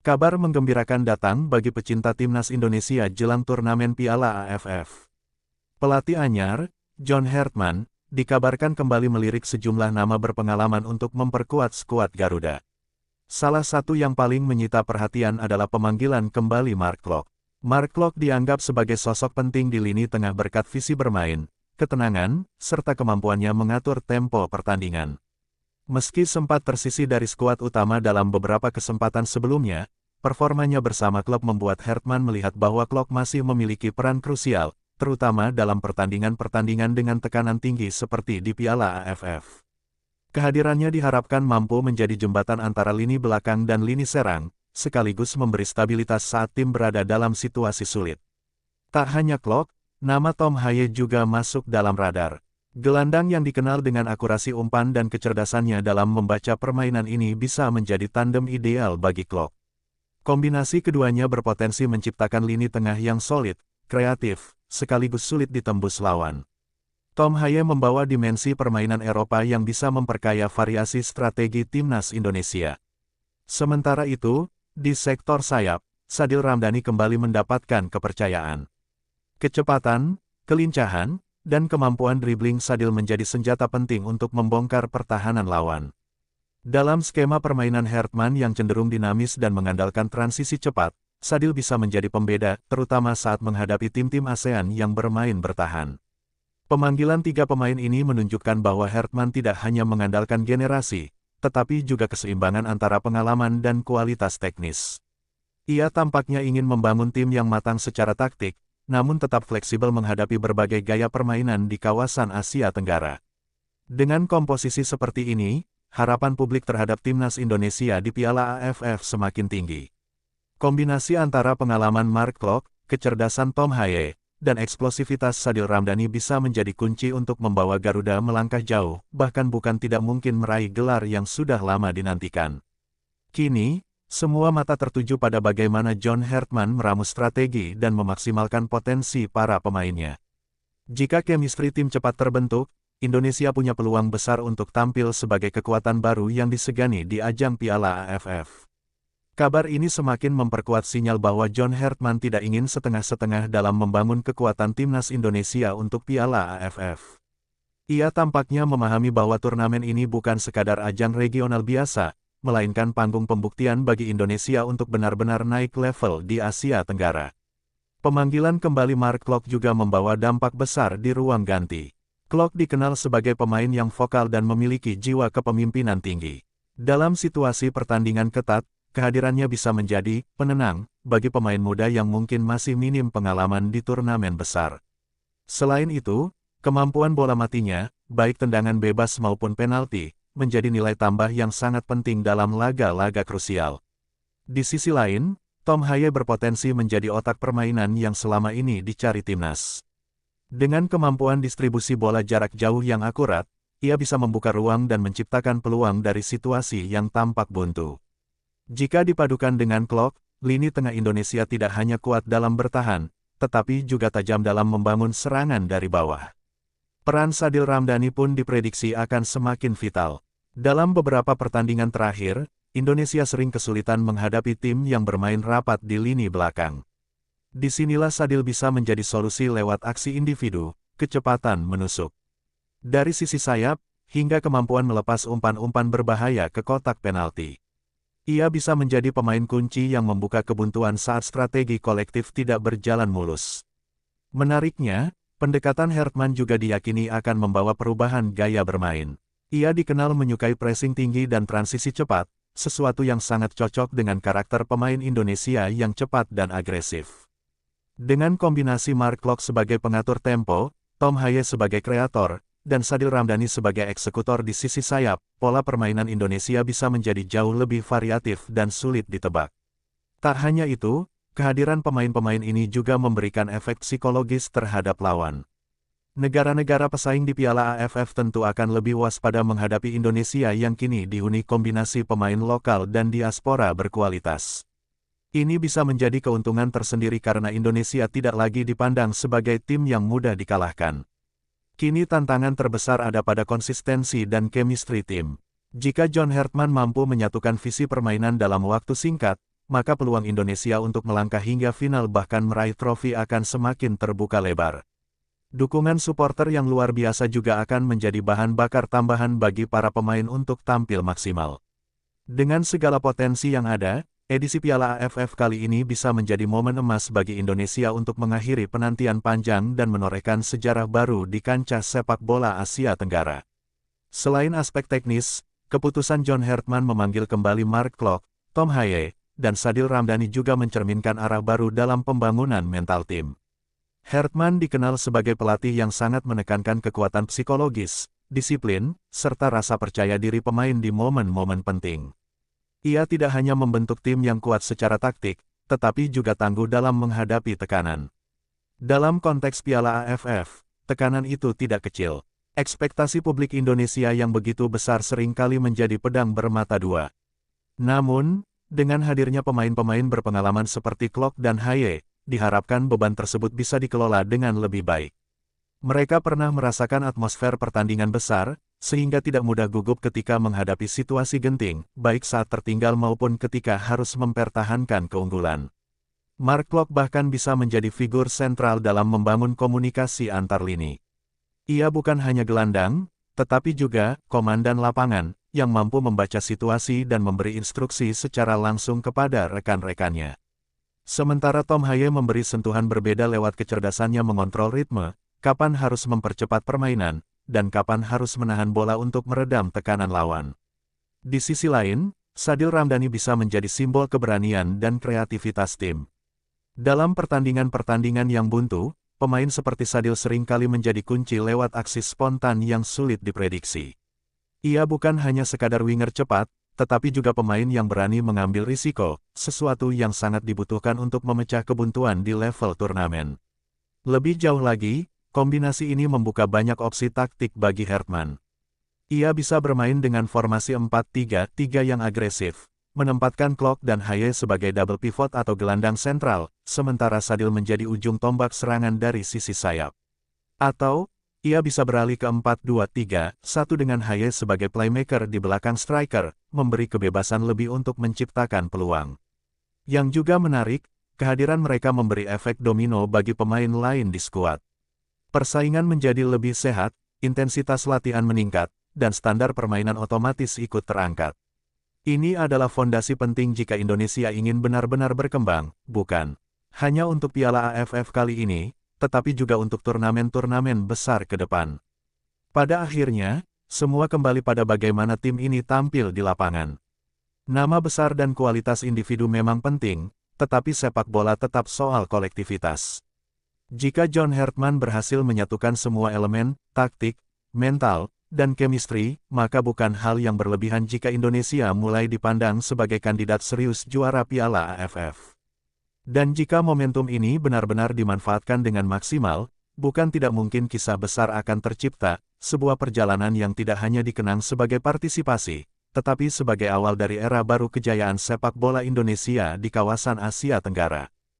Kabar menggembirakan datang bagi pecinta timnas Indonesia jelang turnamen Piala AFF. Pelatih anyar, John Hartman, dikabarkan kembali melirik sejumlah nama berpengalaman untuk memperkuat skuad Garuda. Salah satu yang paling menyita perhatian adalah pemanggilan kembali Mark Klok. Mark Klok dianggap sebagai sosok penting di lini tengah berkat visi bermain, ketenangan, serta kemampuannya mengatur tempo pertandingan. Meski sempat tersisih dari skuad utama dalam beberapa kesempatan sebelumnya, performanya bersama klub membuat Hartman melihat bahwa Klok masih memiliki peran krusial, terutama dalam pertandingan-pertandingan dengan tekanan tinggi seperti di Piala AFF. Kehadirannya diharapkan mampu menjadi jembatan antara lini belakang dan lini serang, sekaligus memberi stabilitas saat tim berada dalam situasi sulit. Tak hanya Klok, nama Tom Haye juga masuk dalam radar. Gelandang yang dikenal dengan akurasi umpan dan kecerdasannya dalam membaca permainan ini bisa menjadi tandem ideal bagi Klok. Kombinasi keduanya berpotensi menciptakan lini tengah yang solid, kreatif, sekaligus sulit ditembus lawan. Tom Haye membawa dimensi permainan Eropa yang bisa memperkaya variasi strategi timnas Indonesia. Sementara itu, di sektor sayap, Sadil Ramdhani kembali mendapatkan kepercayaan. Kecepatan, kelincahan, dan kemampuan dribling Sadil menjadi senjata penting untuk membongkar pertahanan lawan. Dalam skema permainan Hartman yang cenderung dinamis dan mengandalkan transisi cepat, Sadil bisa menjadi pembeda, terutama saat menghadapi tim-tim ASEAN yang bermain bertahan. Pemanggilan tiga pemain ini menunjukkan bahwa Hartman tidak hanya mengandalkan generasi, tetapi juga keseimbangan antara pengalaman dan kualitas teknis. Ia tampaknya ingin membangun tim yang matang secara taktik, namun tetap fleksibel menghadapi berbagai gaya permainan di kawasan Asia Tenggara. Dengan komposisi seperti ini, harapan publik terhadap timnas Indonesia di Piala AFF semakin tinggi. Kombinasi antara pengalaman Mark Klok, kecerdasan Tom Haye, dan eksplosivitas Sadil Ramdhani bisa menjadi kunci untuk membawa Garuda melangkah jauh, bahkan bukan tidak mungkin meraih gelar yang sudah lama dinantikan. Kini, semua mata tertuju pada bagaimana John Hartman meramu strategi dan memaksimalkan potensi para pemainnya. Jika chemistry tim cepat terbentuk, Indonesia punya peluang besar untuk tampil sebagai kekuatan baru yang disegani di ajang Piala AFF. Kabar ini semakin memperkuat sinyal bahwa John Hartman tidak ingin setengah-setengah dalam membangun kekuatan timnas Indonesia untuk Piala AFF. Ia tampaknya memahami bahwa turnamen ini bukan sekadar ajang regional biasa, melainkan panggung pembuktian bagi Indonesia untuk benar-benar naik level di Asia Tenggara. Pemanggilan kembali Mark Klok juga membawa dampak besar di ruang ganti. Klok dikenal sebagai pemain yang vokal dan memiliki jiwa kepemimpinan tinggi. Dalam situasi pertandingan ketat, kehadirannya bisa menjadi penenang bagi pemain muda yang mungkin masih minim pengalaman di turnamen besar. Selain itu, kemampuan bola matinya, baik tendangan bebas maupun penalti, menjadi nilai tambah yang sangat penting dalam laga-laga krusial. Di sisi lain, Tom Haye berpotensi menjadi otak permainan yang selama ini dicari timnas. Dengan kemampuan distribusi bola jarak jauh yang akurat, ia bisa membuka ruang dan menciptakan peluang dari situasi yang tampak buntu. Jika dipadukan dengan Klok, lini tengah Indonesia tidak hanya kuat dalam bertahan, tetapi juga tajam dalam membangun serangan dari bawah. Peran Sadil Ramdhani pun diprediksi akan semakin vital. Dalam beberapa pertandingan terakhir, Indonesia sering kesulitan menghadapi tim yang bermain rapat di lini belakang. Disinilah Sadil bisa menjadi solusi lewat aksi individu, kecepatan menusuk dari sisi sayap, hingga kemampuan melepas umpan-umpan berbahaya ke kotak penalti. Ia bisa menjadi pemain kunci yang membuka kebuntuan saat strategi kolektif tidak berjalan mulus. Menariknya, pendekatan Hartman juga diyakini akan membawa perubahan gaya bermain. Ia dikenal menyukai pressing tinggi dan transisi cepat, sesuatu yang sangat cocok dengan karakter pemain Indonesia yang cepat dan agresif. Dengan kombinasi Mark Klok sebagai pengatur tempo, Tom Haye sebagai kreator, dan Sadil Ramdhani sebagai eksekutor di sisi sayap, pola permainan Indonesia bisa menjadi jauh lebih variatif dan sulit ditebak. Tak hanya itu, kehadiran pemain-pemain ini juga memberikan efek psikologis terhadap lawan. Negara-negara pesaing di Piala AFF tentu akan lebih waspada menghadapi Indonesia yang kini dihuni kombinasi pemain lokal dan diaspora berkualitas. Ini bisa menjadi keuntungan tersendiri karena Indonesia tidak lagi dipandang sebagai tim yang mudah dikalahkan. Kini tantangan terbesar ada pada konsistensi dan chemistry tim. Jika John Hartman mampu menyatukan visi permainan dalam waktu singkat, maka peluang Indonesia untuk melangkah hingga final bahkan meraih trofi akan semakin terbuka lebar. Dukungan supporter yang luar biasa juga akan menjadi bahan bakar tambahan bagi para pemain untuk tampil maksimal. Dengan segala potensi yang ada, edisi Piala AFF kali ini bisa menjadi momen emas bagi Indonesia untuk mengakhiri penantian panjang dan menorehkan sejarah baru di kancah sepak bola Asia Tenggara. Selain aspek teknis, keputusan John Hartman memanggil kembali Mark Klok, Tom Haye, dan Sadil Ramdhani juga mencerminkan arah baru dalam pembangunan mental tim. Hartman dikenal sebagai pelatih yang sangat menekankan kekuatan psikologis, disiplin, serta rasa percaya diri pemain di momen-momen penting. Ia tidak hanya membentuk tim yang kuat secara taktik, tetapi juga tangguh dalam menghadapi tekanan. Dalam konteks Piala AFF, tekanan itu tidak kecil. Ekspektasi publik Indonesia yang begitu besar seringkali menjadi pedang bermata dua. Namun, dengan hadirnya pemain-pemain berpengalaman seperti Klok dan Haye, diharapkan beban tersebut bisa dikelola dengan lebih baik. Mereka pernah merasakan atmosfer pertandingan besar, sehingga tidak mudah gugup ketika menghadapi situasi genting, baik saat tertinggal maupun ketika harus mempertahankan keunggulan. Mark Klok bahkan bisa menjadi figur sentral dalam membangun komunikasi antar lini. Ia bukan hanya gelandang, tetapi juga komandan lapangan, yang mampu membaca situasi dan memberi instruksi secara langsung kepada rekan-rekannya. Sementara Tom Haye memberi sentuhan berbeda lewat kecerdasannya mengontrol ritme, kapan harus mempercepat permainan, dan kapan harus menahan bola untuk meredam tekanan lawan. Di sisi lain, Sadil Ramdhani bisa menjadi simbol keberanian dan kreativitas tim. Dalam pertandingan-pertandingan yang buntu, pemain seperti Sadil seringkali menjadi kunci lewat aksi spontan yang sulit diprediksi. Ia bukan hanya sekadar winger cepat, tetapi juga pemain yang berani mengambil risiko, sesuatu yang sangat dibutuhkan untuk memecah kebuntuan di level turnamen. Lebih jauh lagi, kombinasi ini membuka banyak opsi taktik bagi Hartman. Ia bisa bermain dengan formasi 4-3-3 yang agresif, menempatkan Klok dan Haye sebagai double pivot atau gelandang sentral, sementara Sadil menjadi ujung tombak serangan dari sisi sayap. Atau, ia bisa beralih ke 4-2-3-1 dengan Haye sebagai playmaker di belakang striker, memberi kebebasan lebih untuk menciptakan peluang. Yang juga menarik, kehadiran mereka memberi efek domino bagi pemain lain di skuad. Persaingan menjadi lebih sehat, intensitas latihan meningkat, dan standar permainan otomatis ikut terangkat. Ini adalah fondasi penting jika Indonesia ingin benar-benar berkembang, bukan hanya untuk Piala AFF kali ini, tetapi juga untuk turnamen-turnamen besar ke depan. Pada akhirnya, semua kembali pada bagaimana tim ini tampil di lapangan. Nama besar dan kualitas individu memang penting, tetapi sepak bola tetap soal kolektivitas. Jika John Hartman berhasil menyatukan semua elemen, taktik, mental, dan chemistry, maka bukan hal yang berlebihan jika Indonesia mulai dipandang sebagai kandidat serius juara Piala AFF. Dan jika momentum ini benar-benar dimanfaatkan dengan maksimal, bukan tidak mungkin kisah besar akan tercipta, sebuah perjalanan yang tidak hanya dikenang sebagai partisipasi, tetapi sebagai awal dari era baru kejayaan sepak bola Indonesia di kawasan Asia Tenggara.